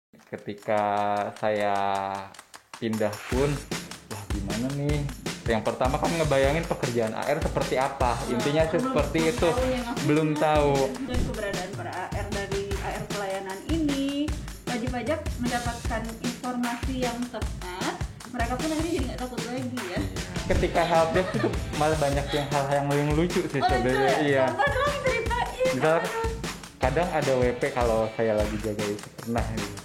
Ketika saya pindah pun, wah gimana nih? Yang pertama kan ngebayangin pekerjaan AR seperti apa. Intinya sih seperti itu. Belum tahu. Dan keberadaan para AR dari AR pelayanan ini, wajib pajak mendapatkan informasi yang tepat. Mereka pun akhirnya jadi nggak takut lagi ya. Ketika helpdesk itu malah banyak hal-hal yang lucu sih sebenarnya. Iya. Contoh dong ceritain. Misalnya kadang ada WP kalau saya lagi jaga itu pernah gitu.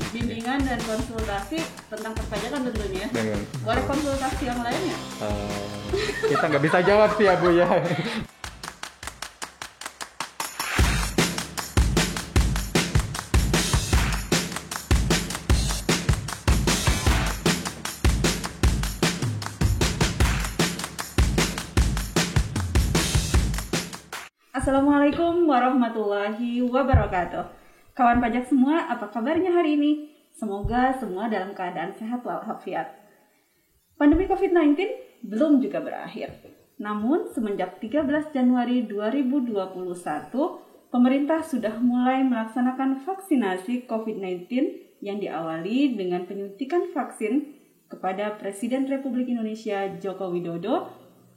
Bimbingan dan konsultasi tentang perpajakan tentunya. Dengan, Boleh konsultasi yang lainnya? kita nggak bisa jawab sih ya Bu ya. Assalamualaikum warahmatullahi wabarakatuh. Kawan pajak semua, apa kabarnya hari ini? Semoga semua dalam keadaan sehat walafiat. Pandemi COVID-19 belum juga berakhir. Namun, semenjak 13 Januari 2021, pemerintah sudah mulai melaksanakan vaksinasi COVID-19 yang diawali dengan penyuntikan vaksin kepada Presiden Republik Indonesia Joko Widodo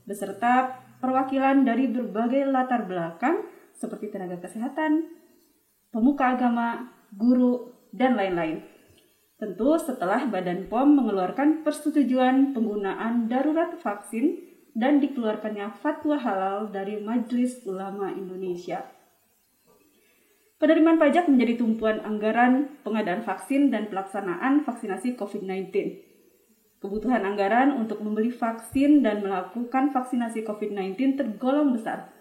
beserta perwakilan dari berbagai latar belakang seperti tenaga kesehatan, pemuka agama, guru, dan lain-lain. Tentu setelah Badan POM mengeluarkan persetujuan penggunaan darurat vaksin dan dikeluarkannya fatwa halal dari Majelis Ulama Indonesia. Penerimaan pajak menjadi tumpuan anggaran pengadaan vaksin dan pelaksanaan vaksinasi COVID-19. Kebutuhan anggaran untuk membeli vaksin dan melakukan vaksinasi COVID-19 tergolong besar,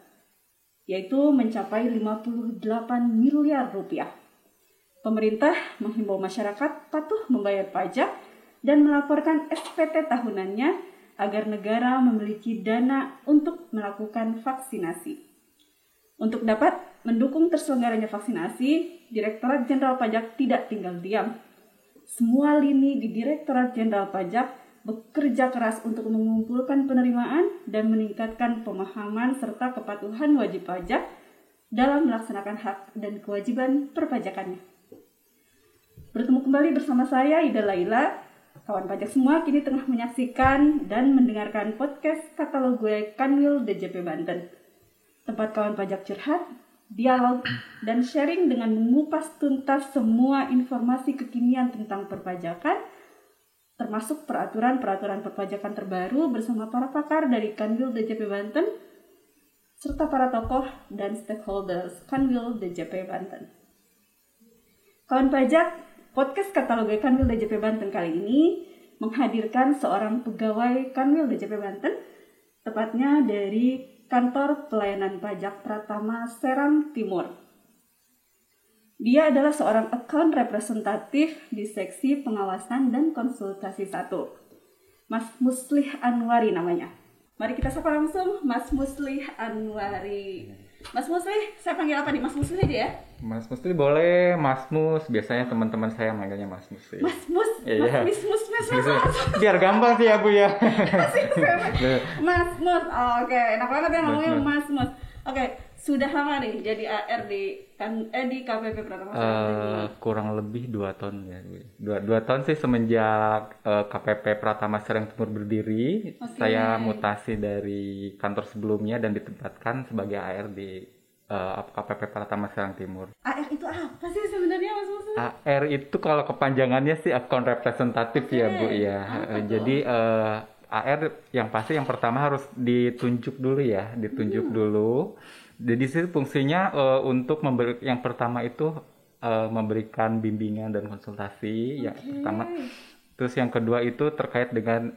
yaitu mencapai 58 miliar rupiah. Pemerintah menghimbau masyarakat patuh membayar pajak dan melaporkan SPT tahunannya agar negara memiliki dana untuk melakukan vaksinasi. Untuk dapat mendukung terselenggaranya vaksinasi, Direktorat Jenderal Pajak tidak tinggal diam. Semua lini di Direktorat Jenderal Pajak bekerja keras untuk mengumpulkan penerimaan dan meningkatkan pemahaman serta kepatuhan wajib pajak dalam melaksanakan hak dan kewajiban perpajakannya. Bertemu kembali bersama saya, Ida Laila. Kawan pajak semua kini tengah menyaksikan dan mendengarkan podcast katalog gue Kanwil DJP Banten. Tempat kawan pajak curhat, dialog, dan sharing dengan mengupas tuntas semua informasi kekinian tentang perpajakan, termasuk peraturan-peraturan perpajakan terbaru bersama para pakar dari Kanwil DJP Banten, serta para tokoh dan stakeholders Kanwil DJP Banten. Kawan pajak, podcast katalog Kanwil DJP Banten kali ini menghadirkan seorang pegawai Kanwil DJP Banten, tepatnya dari Kantor Pelayanan Pajak Pratama Serang Timur. Dia adalah seorang account representatif di seksi pengawasan dan konsultasi 1. Mas Muslih Anwari namanya. Mari kita sapa langsung Mas Muslih Anwari. Mas Muslih, saya panggil apa nih? Mas Muslih aja ya? Mas Muslih boleh, Mas Mus. Biasanya teman-teman saya manggilnya Mas Muslih. Mas Mus, Iya. Mas Mus. Biar gampang sih ya Bu ya. Mas Mus, oke, enak banget ya ngomongnya Mas Mus. Oke, sudah lama nih jadi AR di KPP Pratama Serang. Kurang lebih 2 tahun ya. 2 tahun sih semenjak KPP Pratama Serang Timur berdiri. Oke. Saya mutasi dari kantor sebelumnya dan ditempatkan sebagai AR di KPP Pratama Serang Timur. AR itu apa sih sebenarnya Mas Mus? AR itu kalau kepanjangannya sih account representatif ya Bu ya. Jadi AR yang pasti yang pertama harus ditunjuk dulu ya, dulu. Jadi situ fungsinya untuk yang pertama itu memberikan bimbingan dan konsultasi yang pertama. Terus yang kedua itu terkait dengan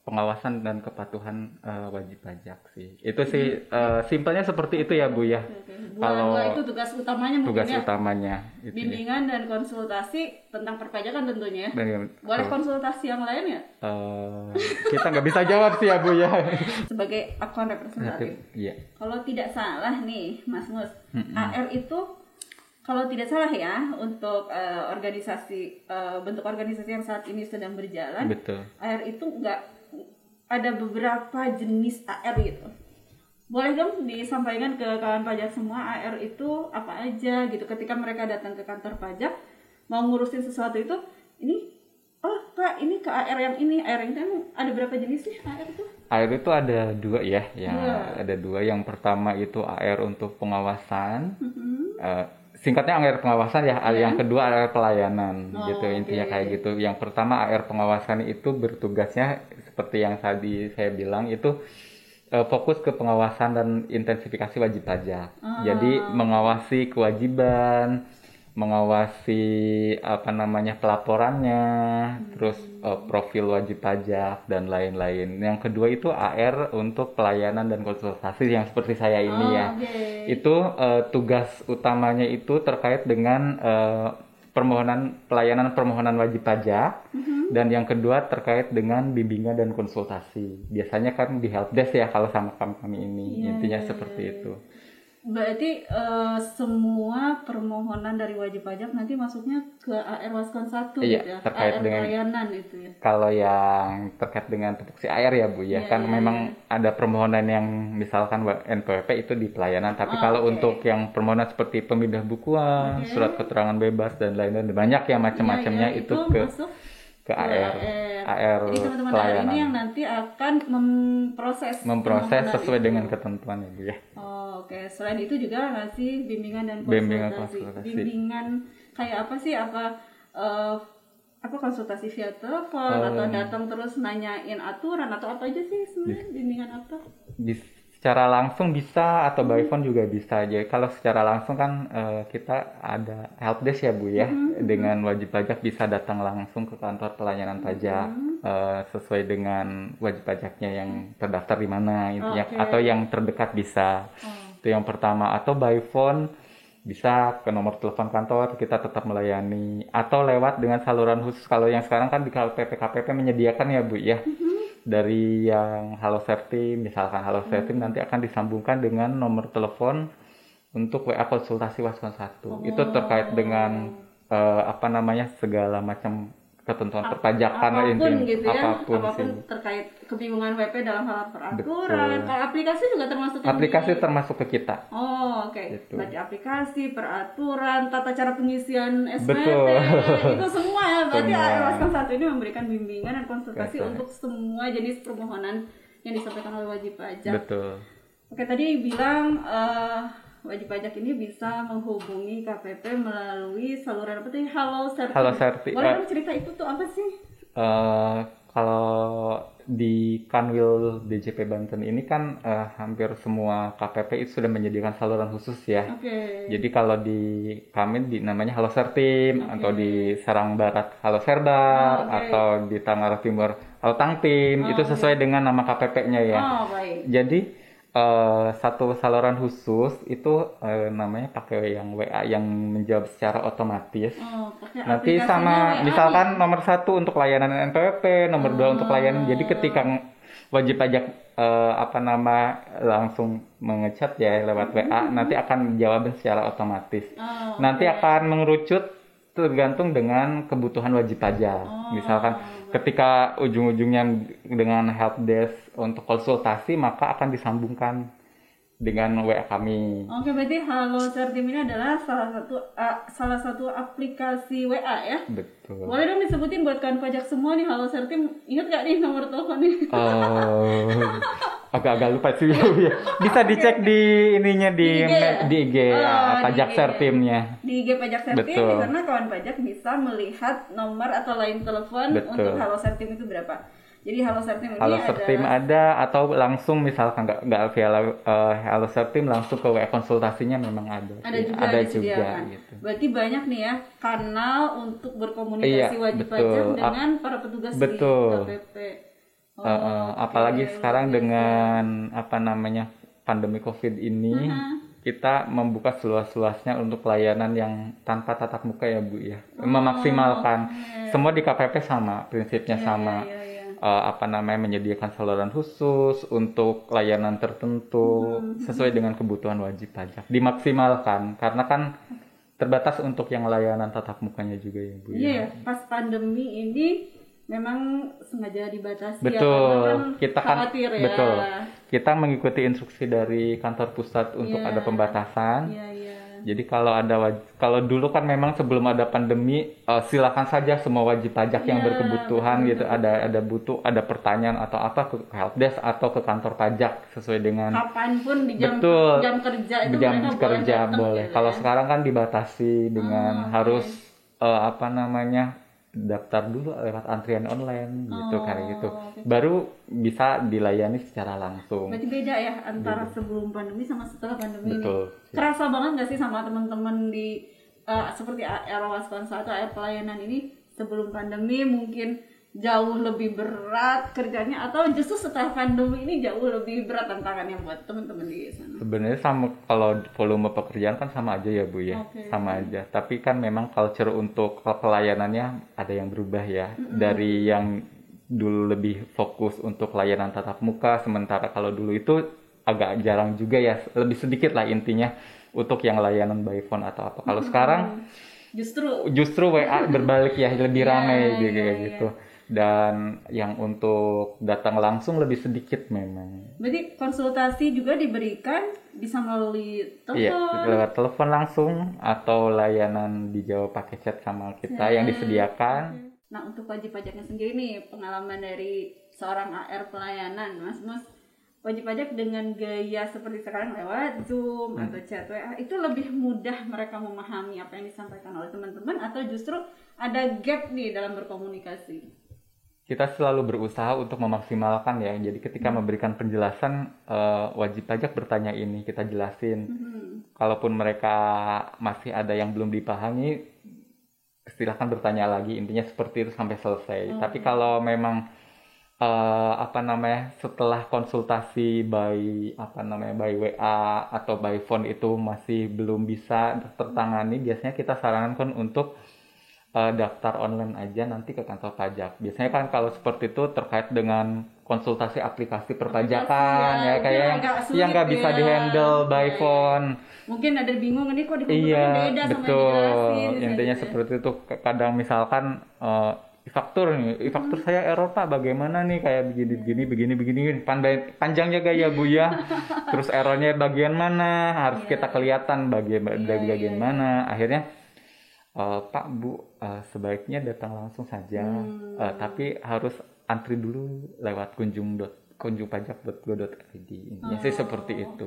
pengawasan dan kepatuhan wajib pajak sih. Itu sih simpelnya seperti itu ya Bu ya. Kalau itu tugas utamanya mungkin tugas ya. utamanya itu Bimbingan dan konsultasi tentang perpajakan tentunya. ya. Boleh konsultasi yang lain ya? Kita nggak bisa jawab sih ya Bu ya. Sebagai akun representatif. Iya. Kalau tidak salah nih Mas Mus, AR itu kalau tidak salah ya untuk organisasi bentuk organisasi yang saat ini sedang berjalan. Betul. AR itu nggak ada beberapa jenis AR gitu. Boleh dong disampaikan ke kawan pajak semua AR itu apa aja gitu ketika mereka datang ke kantor pajak, mau ngurusin sesuatu itu, ini Kak, ini ke AR yang ini, AR yang itu ada berapa jenis sih AR itu? AR itu ada dua ya, Dua. ada dua. Yang pertama itu AR untuk pengawasan, singkatnya AR pengawasan ya. Yang kedua AR pelayanan, gitu intinya kayak gitu. Yang pertama AR pengawasan itu bertugasnya seperti yang tadi saya bilang itu fokus ke pengawasan dan intensifikasi wajib pajak. Jadi mengawasi kewajiban, mengawasi pelaporannya, terus profil wajib pajak dan lain-lain. Yang kedua itu AR untuk pelayanan dan konsultasi yang seperti saya ini ya. Itu tugas utamanya itu terkait dengan pelayanan permohonan wajib pajak, dan yang kedua terkait dengan bimbingan dan konsultasi. Biasanya kan di helpdesk ya kalau sama kami ini, intinya seperti itu. Berarti semua permohonan dari wajib pajak nanti masuknya ke AR Waskon 1 gitu ya? Terkait AR dengan pelayanan itu ya? Kalau yang terkait dengan tupoksi AR ya Bu ya, memang ada permohonan yang misalkan NPWP itu di pelayanan, tapi kalau untuk yang permohonan seperti pemindah bukuan, surat keterangan bebas dan lain-lain, banyak ya macam-macamnya itu ke AR Jadi teman-teman AR ini yang nanti akan memproses sesuai dengan ketentuan ya Bu ya. Oke. Selain itu juga ngasih bimbingan dan konsultasi. Bimbingan kayak apa sih? Apa konsultasi via telepon atau datang terus nanyain aturan atau apa aja sih sebenarnya? Bimbingan apa? Secara langsung bisa atau by phone juga bisa aja. Kalau secara langsung kan kita ada helpdesk ya Bu ya. Dengan wajib pajak bisa datang langsung ke kantor pelayanan pajak sesuai dengan wajib pajaknya yang terdaftar di mana intinya, atau yang terdekat bisa. Itu yang pertama. Atau by phone bisa ke nomor telepon kantor, kita tetap melayani, atau lewat dengan saluran khusus. Kalau yang sekarang kan di KPP menyediakan ya Bu ya. Dari yang Halo Sertim, misalkan Halo Sertim nanti akan disambungkan dengan nomor telepon untuk WA konsultasi Waskon 1. Itu terkait dengan segala macam ketentuan perpajakan apapun terkait kebingungan WP dalam hal peraturan. Kalau aplikasi juga termasuk termasuk ke kita. Gitu. Berarti aplikasi, peraturan, tata cara pengisian SPT, itu semua ya. Berarti AR Waskon 1 ini memberikan bimbingan dan konsultasi untuk semua jenis permohonan yang disampaikan oleh wajib pajak. Betul. Oke, tadi bilang wajib pajak ini bisa menghubungi KPP melalui saluran apa tadi? Halo Sertim. Boleh dong cerita itu tuh apa sih? Kalau di Kanwil DJP Banten ini kan hampir semua KPP itu sudah menyediakan saluran khusus ya. Jadi kalau di kami namanya Halo Sertim, atau di Serang Barat Halo Serbar, atau di Tangerang Timur Halo Tangtim, itu sesuai dengan nama KPP-nya ya. Jadi satu saluran khusus itu namanya pakai yang WA yang menjawab secara otomatis. Nanti sama WA misalkan nomor 1 untuk layanan NPWP, nomor 2 untuk layanan. Jadi ketika wajib pajak langsung mengechat ya lewat WA, nanti akan dijawab secara otomatis. Nanti akan mengerucut tergantung dengan kebutuhan wajib pajak. Misalkan ketika ujung-ujungnya dengan helpdesk untuk konsultasi, maka akan disambungkan dengan WA kami. Berarti Halo Sertim ini adalah salah satu aplikasi WA ya? Betul. Boleh dong disebutin buat kawan pajak semua nih Halo Sertim. Ingat gak nih nomor teleponnya? Agak lupa sih ya. Bisa dicek di ininya di IG pajak Sertimnya. Di IG pajak Sertim, karena kawan pajak bisa melihat nomor atau line telepon untuk Halo Sertim itu berapa. Jadi Halo Sertim ini ada atau langsung misalkan nggak via Halo Sertim langsung ke WA konsultasinya memang ada. Ada juga gitu. Berarti banyak nih ya kanal untuk berkomunikasi wajib pajak dengan para petugas di KPP. Apalagi sekarang dengan pandemi COVID ini, kita membuka seluas-luasnya untuk pelayanan yang tanpa tatap muka ya Bu ya. Memaksimalkan semua di KPP sama, prinsipnya sama. Menyediakan saluran khusus untuk layanan tertentu sesuai dengan kebutuhan wajib pajak. Dimaksimalkan karena kan terbatas untuk yang layanan tatap mukanya juga ya Bu. Iya, pas pandemi ini memang sengaja dibatasi kita khawatir ya. Kita mengikuti instruksi dari kantor pusat untuk ada pembatasan. Jadi kalau dulu kan memang sebelum ada pandemi silakan saja semua wajib pajak yang Iya, berkebutuhan betul, gitu ada pertanyaan atau apa ke helpdesk atau ke kantor pajak sesuai dengan kapanpun di jam betul jam kerja itu jam mereka boleh kerja datang boleh. gitu Kalau ya. sekarang kan dibatasi dengan Oke. harus apa namanya daftar dulu lewat antrian online gitu kayak gitu. Oke. Baru bisa dilayani secara langsung. Berarti beda ya antara sebelum pandemi sama setelah pandemi ini. Betul. Kerasa banget nggak sih sama teman-teman di seperti AR Waspansa atau AR pelayanan ini sebelum pandemi mungkin jauh lebih berat kerjanya atau justru setelah pandemi ini jauh lebih berat tantangannya buat teman-teman di sana? Sebenarnya sama kalau volume pekerjaan kan sama aja ya Bu ya, Oke. sama aja. Tapi kan memang culture untuk pelayanannya ada yang berubah ya. Dari yang dulu lebih fokus untuk layanan tatap muka, sementara kalau dulu itu agak jarang juga ya, lebih sedikit lah intinya untuk yang layanan by phone atau apa. Kalau sekarang Justru WA berbalik ya, lebih Iya, ramai iya, kayak iya. gitu. Dan yang untuk datang langsung lebih sedikit memang. berarti konsultasi juga diberikan bisa melalui Iya, telepon. lewat telepon langsung atau layanan dijawab pakai chat sama kita yang disediakan. Nah, untuk wajib pajaknya sendiri nih, pengalaman dari seorang AR pelayanan, Mas, wajib pajak dengan gaya seperti sekarang lewat Zoom atau chat WA itu lebih mudah mereka memahami apa yang disampaikan oleh teman-teman atau justru ada gap nih dalam berkomunikasi? Kita selalu berusaha untuk memaksimalkan ya. Jadi ketika memberikan penjelasan wajib pajak bertanya ini kita jelasin. Kalaupun mereka masih ada yang belum dipahami, silahkan bertanya lagi. Intinya seperti itu sampai selesai. Tapi kalau memang setelah konsultasi by WA atau by phone itu masih belum bisa tertangani, biasanya kita sarankan untuk daftar online aja nanti ke kantor pajak. Biasanya kan kalau seperti itu terkait dengan konsultasi aplikasi perpajakan ya kayak yang nggak bisa dihandle by phone. Mungkin ada bingung ini kok di komputernya beda sama yang Betul. dijelasin. Intinya seperti itu. Kadang misalkan e-faktur saya error Pak, bagaimana nih kayak begini. Panjangnya gaya Bu ya. Terus errornya bagian mana? Harus kita kelihatan bagian mana. Akhirnya Pak Bu sebaiknya datang langsung saja, tapi harus antri dulu lewat kunjungpajak.go.id. Intinya sih seperti itu.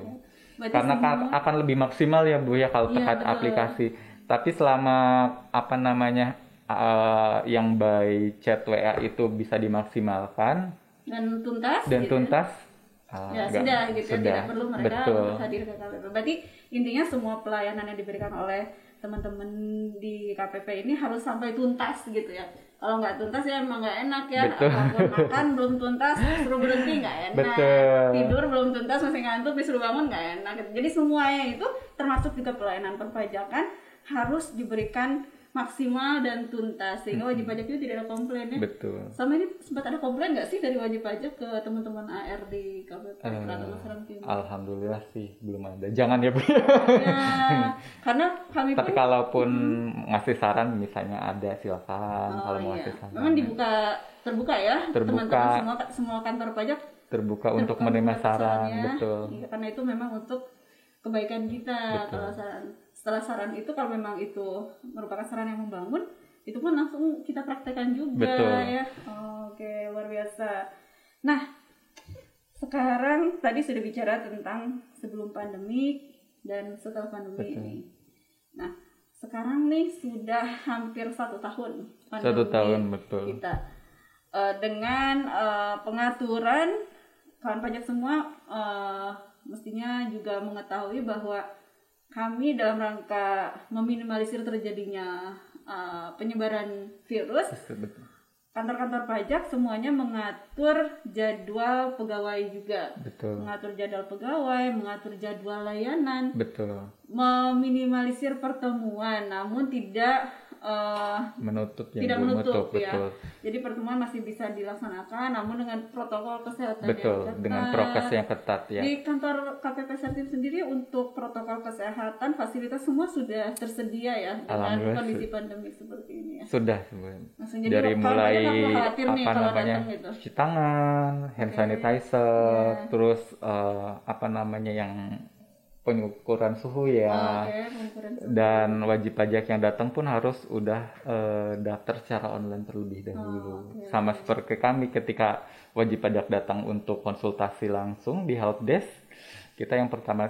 Karena akan lebih maksimal ya Bu ya kalau terkait aplikasi. Tapi selama yang by chat WA itu bisa dimaksimalkan dan tuntas sudah tidak perlu mereka betul. hadir ke KPP. Berarti intinya semua pelayanan yang diberikan oleh teman-teman di KPP ini harus sampai tuntas gitu ya. Kalau nggak tuntas ya emang nggak enak ya. Apapun makan belum tuntas suruh berhenti nggak enak. Betul. Tidur belum tuntas masih ngantuk disuruh bangun nggak enak. Jadi semuanya itu termasuk juga pelayanan perpajakan harus diberikan maksimal dan tuntas sehingga wajib pajak itu tidak ada komplain ya. Betul. Sama ini sempat ada komplain nggak sih dari wajib pajak ke teman-teman AR di KPP Alhamdulillah sih belum ada. Jangan ya Bu. Ya, karena kami Tapi kalaupun ngasih saran misalnya ada silakan kalau mau ngasih saran. Memang terbuka ya. Teman-teman semua kantor pajak terbuka untuk menerima saran, betul. Ya, karena itu memang untuk kebaikan kita. Kalau setelah saran itu kalau memang itu merupakan saran yang membangun, itu pun langsung kita praktekkan juga. Betul. Ya. Oke, luar biasa. Nah, sekarang tadi sudah bicara tentang sebelum pandemi dan setelah pandemi ini. Nah, sekarang nih sudah hampir 1 tahun pandemi 1 tahun betul. Kita dengan pengaturan kawan pajak semua mestinya juga mengetahui bahwa kami dalam rangka meminimalisir terjadinya penyebaran virus, kantor-kantor pajak semuanya mengatur jadwal pegawai juga. Betul. Mengatur jadwal pegawai, mengatur jadwal layanan. Betul. Meminimalisir pertemuan, namun tidak menutup ya. Betul. Jadi pertemuan masih bisa dilaksanakan, namun dengan protokol kesehatan betul, yang ketat. dengan prokes yang ketat ya. Di kantor KPP Sertim sendiri untuk protokol kesehatan, fasilitas semua sudah tersedia ya dengan kondisi pandemi seperti ini ya. Sudah dari mulai gitu. cuci tangan, hand sanitizer, terus yang pengukuran suhu ya. Oke, pengukuran suhu. Dan wajib pajak yang datang pun harus udah daftar secara online terlebih dahulu. Sama seperti kami ketika wajib pajak datang untuk konsultasi langsung di helpdesk, kita yang pertama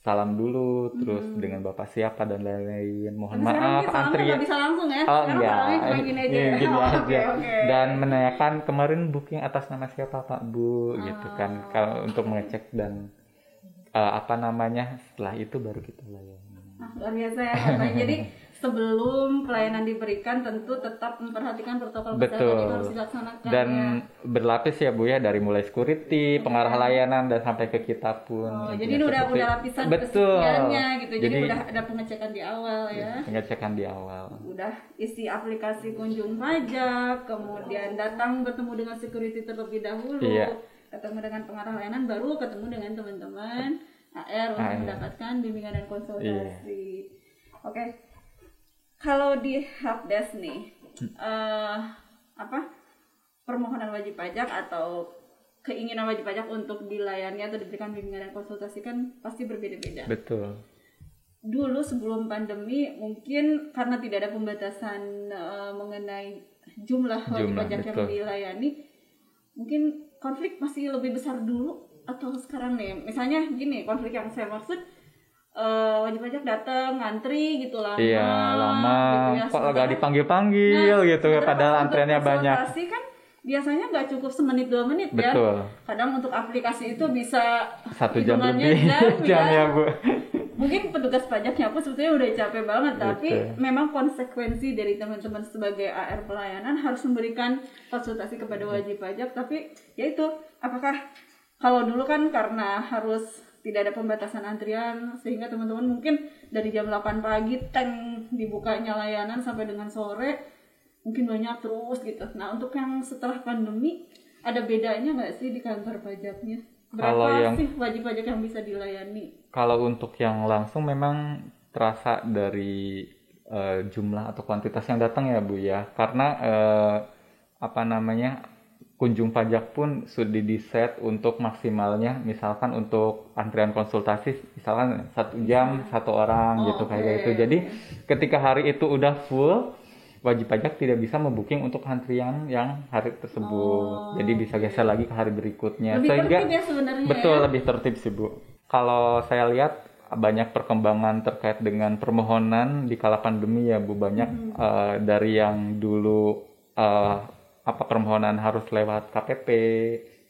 salam dulu, terus dengan bapak siapa dan lain-lain. Mohon Tapi sekarang maaf ini salamnya antrian. nggak bisa langsung ya? Oh Sekarang enggak, salamnya cuma gini aja. Iya, gini Oh, aja. oke. Dan menanyakan kemarin booking atas nama siapa Pak Bu, gitu kan. Kalau untuk mengecek dan apa namanya, setelah itu baru kita layani. Nah, luar biasa ya katanya. Jadi sebelum pelayanan diberikan tentu tetap memperhatikan protokol kesehatan Betul. yang harus dilaksanakan Dan ya. berlapis ya Bu ya, dari mulai security, pengarah layanan dan sampai ke kita pun. Oh, Intinya jadi ini udah seperti- lapisan betul. kesekiannya gitu. Jadi Jadi udah ada pengecekan di awal ya. pengecekan di awal. Udah isi aplikasi kunjung pajak, kemudian datang bertemu dengan security terlebih dahulu, Iya. ketemu dengan pengarah layanan, baru ketemu dengan teman-teman AR untuk mendapatkan bimbingan dan konsultasi. Oke, kalau di helpdesk nih, permohonan wajib pajak atau keinginan wajib pajak untuk dilayani atau diberikan bimbingan dan konsultasi kan pasti berbeda-beda. Betul. Dulu sebelum pandemi mungkin karena tidak ada pembatasan mengenai jumlah wajib pajak yang betul. dilayani, mungkin konflik masih lebih besar dulu atau sekarang nih. Misalnya gini, konflik yang saya maksud wajib pajak datang ngantri gitu lama. Iya, lama. Gitu ya. Kok nggak dipanggil-panggil gitu ya, sementara padahal untuk antreannya banyak. konsultasi kan biasanya nggak cukup semenit 2 menit ya. Betul. Kadang untuk aplikasi itu bisa 1 jam hitungannya lebih. Jam ya Bu. Mungkin petugas pajaknya pun sebetulnya udah capek banget, tapi Betul. memang konsekuensi dari teman-teman sebagai AR pelayanan harus memberikan konsultasi kepada wajib pajak. Tapi ya itu, apakah kalau dulu kan karena harus tidak ada pembatasan antrian sehingga teman-teman mungkin dari jam 8 pagi tank dibukanya layanan sampai dengan sore mungkin banyak terus gitu. Nah, untuk yang setelah pandemi ada bedanya nggak sih di kantor pajaknya? Kalau Berapa yang- sih wajib pajak yang bisa dilayani? Kalau untuk yang langsung memang terasa dari jumlah atau kuantitas yang datang ya Bu ya. Karena apa namanya, kunjung pajak pun sudah diset untuk maksimalnya, misalkan untuk antrian konsultasi misalkan 1 jam 1 orang gitu kayak gitu. Jadi ketika hari itu udah full, wajib pajak tidak bisa membooking untuk antrian yang hari tersebut. Jadi bisa geser lagi ke hari berikutnya. Lebih tertib ya sebenarnya. Betul, ya? lebih tertib sih Bu. Kalau saya lihat banyak perkembangan terkait dengan permohonan di kala pandemi ya Bu. Banyak dari yang dulu permohonan harus lewat KPP,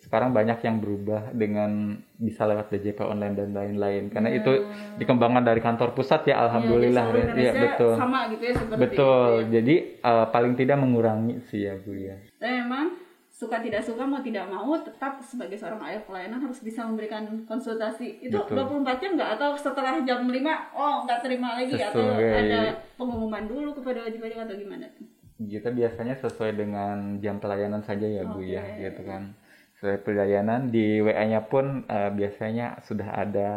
sekarang banyak yang berubah dengan bisa lewat DJP online dan lain-lain. Karena itu dikembangkan dari kantor pusat ya, alhamdulillah. Seluruh Ya, Indonesia betul. sama gitu ya seperti Betul. itu ya. Jadi paling tidak mengurangi sih ya Bu ya. Tapi memang suka tidak suka mau tidak mau tetap sebagai seorang AR pelayanan harus bisa memberikan konsultasi. Itu Betul. 24 jam nggak, atau setelah jam 5 nggak terima lagi, atau Sesuai. ada pengumuman dulu kepada wajib pajak atau gimana tuh? Kita biasanya sesuai dengan jam pelayanan saja ya Bu ya, Oke. gitu kan. Sesuai pelayanan di WA-nya pun biasanya sudah ada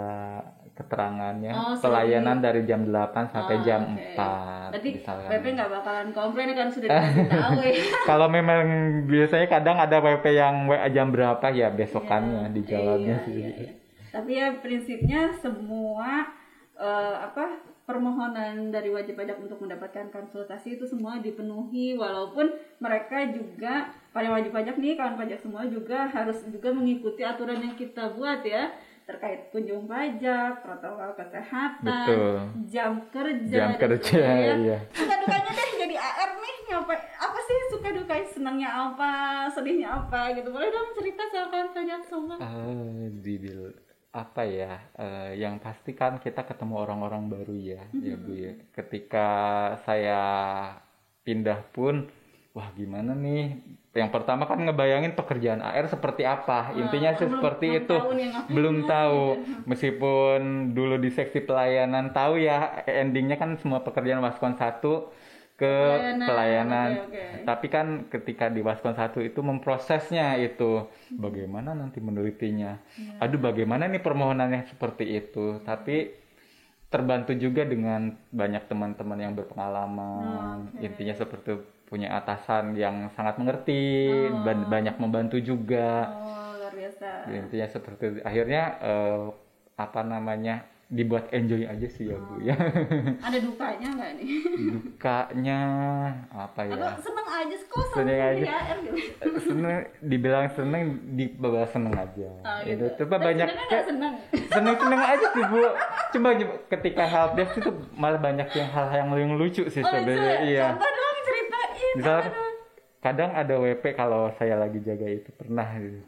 keterangannya, pelayanan dari jam 8 sampai jam Oke. 4 Berarti misalkan. PP nggak bakalan komplain kan, sudah dikasih tahu ya. Kalau memang biasanya kadang ada WP yang WA jam berapa ya besokannya dijawabnya Iya, sih. iya. Tapi ya prinsipnya semua permohonan dari wajib pajak untuk mendapatkan konsultasi itu semua dipenuhi, walaupun mereka juga, para wajib pajak nih, kawan pajak semua juga harus juga mengikuti aturan yang kita buat ya, terkait kunjung pajak, protokol kesehatan, Betul. jam kerja, Jam dan kerja, sebagainya. iya. Suka dukanya deh jadi AR nih, apa sih suka dukanya, senangnya apa, sedihnya apa gitu. Boleh dong cerita sama kawan pajak semua. Apa ya, yang pasti kan kita ketemu orang-orang baru ya, ya Bu ya. Ketika saya pindah pun, wah gimana nih? Yang pertama kan ngebayangin pekerjaan AR seperti apa. Intinya sih seperti itu. Belum tahu. Meskipun dulu di seksi pelayanan tahu ya, endingnya kan semua pekerjaan Waskon 1 ke pelayanan. Oke. Tapi kan ketika di Waskon 1 itu memprosesnya itu bagaimana nanti menelitinya. Aduh bagaimana nih permohonannya seperti itu. Tapi terbantu juga dengan banyak teman-teman yang berpengalaman. Intinya seperti punya atasan yang sangat mengerti, banyak membantu juga. Luar biasa. Intinya seperti itu. Akhirnya dibuat enjoy aja sih ya Bu ya. Ada dukanya nggak nih? Dukanya apa ya? Atau seneng aja kok sama Seneng aja. jadi AR gitu? Seneng, dibilang seneng, dibawa seneng aja. Oh, gitu. Coba banyak Sebenarnya nggak seneng. seneng aja sih Bu. Cuma ketika helpdesk itu malah banyak hal-hal yang lucu sih sebenarnya. Iya. Contoh dong ceritain. Misalnya kadang ada WP kalau saya lagi jaga itu pernah gitu.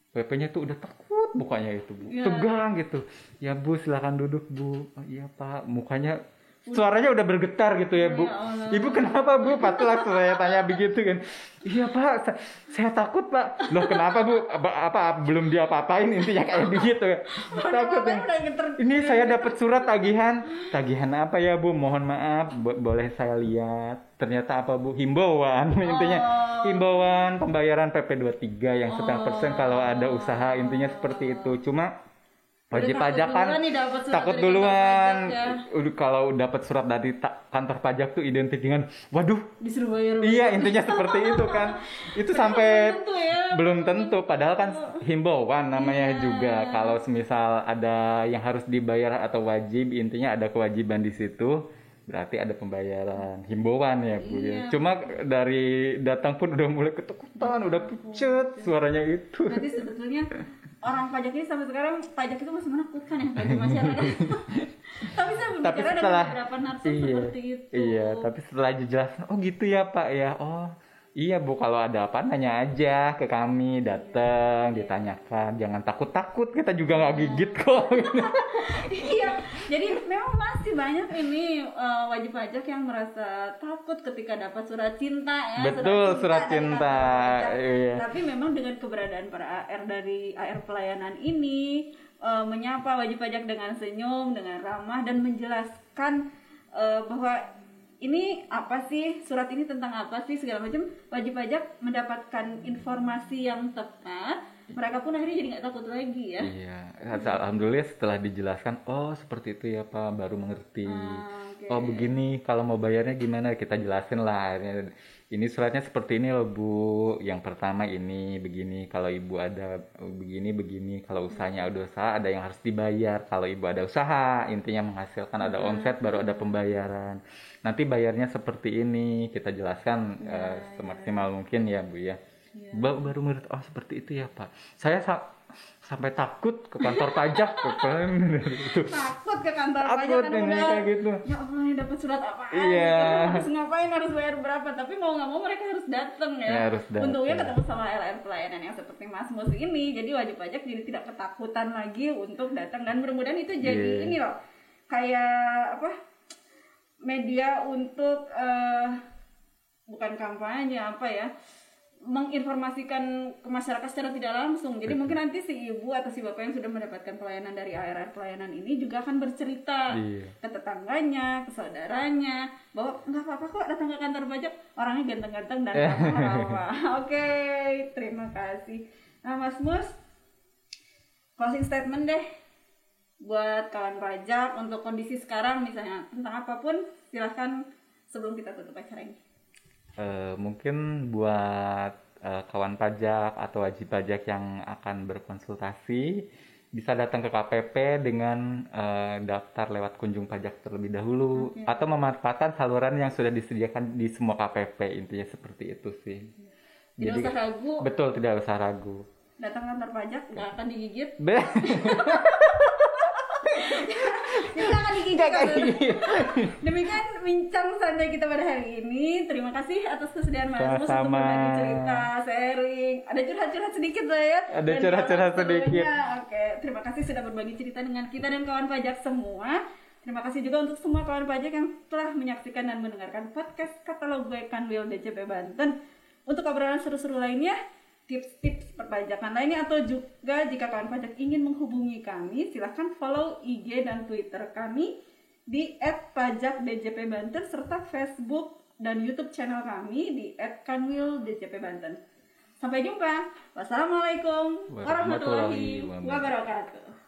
WP-nya tuh udah takut mukanya itu Bu. Ya. Tegang gitu. Ya Bu silakan duduk Bu. Oh, iya Pak. Mukanya suaranya udah bergetar gitu ya Bu. Ibu kenapa Bu? Patut saya tanya begitu kan. Iya Pak, saya takut Pak. Loh kenapa Bu? Apa belum diapa-apain intinya kayak begitu ya. Takut ya. Ini saya dapat surat tagihan. Tagihan apa ya Bu? Mohon maaf, boleh saya lihat. Ternyata apa Bu? Himbauan intinya. Himbauan pembayaran PP 23 yang setengah persen kalau ada usaha, intinya seperti itu. Cuma wajib pajak kan takut duluan. Kalau dapat surat dari kantor pajak tuh identik dengan waduh disuruh bayar. Iya intinya seperti itu kan. Itu sampai belum tentu padahal kan himbauan namanya juga. Kalau semisal ada yang harus dibayar atau wajib, intinya ada kewajiban di situ, berarti ada pembayaran himbauan ya Bu ya. Cuma dari datang pun udah mulai ketakutan, udah pucet suaranya itu. Berarti sebetulnya orang pajak ini sampai sekarang pajak itu masih menakutkan ya bagi masyarakat. Tapi saya berbicara dengan beberapa narasumber seperti itu. Iya, tapi setelah dijelaskan, oh gitu ya Pak ya. Oh iya Bu, kalau ada apa nanya aja ke kami, datang, ditanyakan. Jangan takut-takut, kita juga nggak gigit kok. Iya, jadi memang masih banyak ini wajib pajak yang merasa takut ketika dapat surat cinta ya. Betul, surat cinta. Iya. Tapi memang dengan keberadaan para AR dari AR pelayanan ini menyapa wajib pajak dengan senyum, dengan ramah dan menjelaskan bahwa ini apa sih, surat ini tentang apa sih, segala macam, wajib pajak mendapatkan informasi yang tepat, mereka pun akhirnya jadi nggak takut lagi ya. Iya, alhamdulillah setelah dijelaskan, oh seperti itu ya Pak, baru mengerti. Okay. Oh begini, kalau mau bayarnya gimana, kita jelasin lah. Ini suratnya seperti ini loh Bu, yang pertama ini begini, kalau Ibu ada begini, kalau usahanya ada usaha, ada yang harus dibayar. Kalau Ibu ada usaha, intinya menghasilkan ada omset, baru ada pembayaran. Nanti bayarnya seperti ini, kita jelaskan semaksimal mungkin ya Bu ya. Baru menurut, oh seperti itu ya Pak. Saya sampai takut ke kantor pajak. Takut ke kantor pajak kan udah gitu. Ya Allah ini dapat surat apaan? Iya. Harus ngapain, harus bayar berapa? Tapi mau nggak mau mereka harus datang ya. Untungnya ketemu sama LR pelayanan yang seperti Mas Mus ini, jadi wajib pajak jadi tidak ketakutan lagi untuk datang, dan mudah-mudahan itu jadi ini loh, kayak apa? Media untuk bukan kampanye apa ya, menginformasikan ke masyarakat secara tidak langsung. Jadi mungkin nanti si ibu atau si bapak yang sudah mendapatkan pelayanan dari AR pelayanan ini juga akan bercerita ke tetangganya, ke saudaranya, bahwa nggak apa-apa kok datang ke kantor pajak, orangnya ganteng-ganteng dan ramah-ramah. Oke, terima kasih. Nah Mas Mus, closing statement deh buat kawan pajak untuk kondisi sekarang misalnya tentang apapun, silahkan sebelum kita tutup acara ini. Mungkin buat kawan pajak atau wajib pajak yang akan berkonsultasi, bisa datang ke KPP dengan daftar lewat kunjung pajak terlebih dahulu, atau memanfaatkan saluran yang sudah disediakan di semua KPP. Intinya seperti itu sih. Tidak usah ragu. Betul, tidak usah ragu. Datang kantor pajak nggak akan digigit. Kita akan digigit. Demikian bincang santai kita pada hari ini. Terima kasih atas kesediaan Mas Mus untuk berbagi cerita, sharing. Ada curhat-curhat sedikit lah ya. Ada curhat-curhat sedikit. Oke, terima kasih sudah berbagi cerita dengan kita dan kawan pajak semua. Terima kasih juga untuk semua kawan pajak yang telah menyaksikan dan mendengarkan podcast Katalog by Kanwil DJP Banten. Untuk obrolan seru-seru lainnya, tips-tips perpajakan lainnya, atau juga jika kawan pajak ingin menghubungi kami, silahkan follow IG dan Twitter kami di @pajakdjpbanten serta Facebook dan YouTube channel kami di @kanwildjpbanten. Sampai jumpa. Wassalamualaikum warahmatullahi wabarakatuh.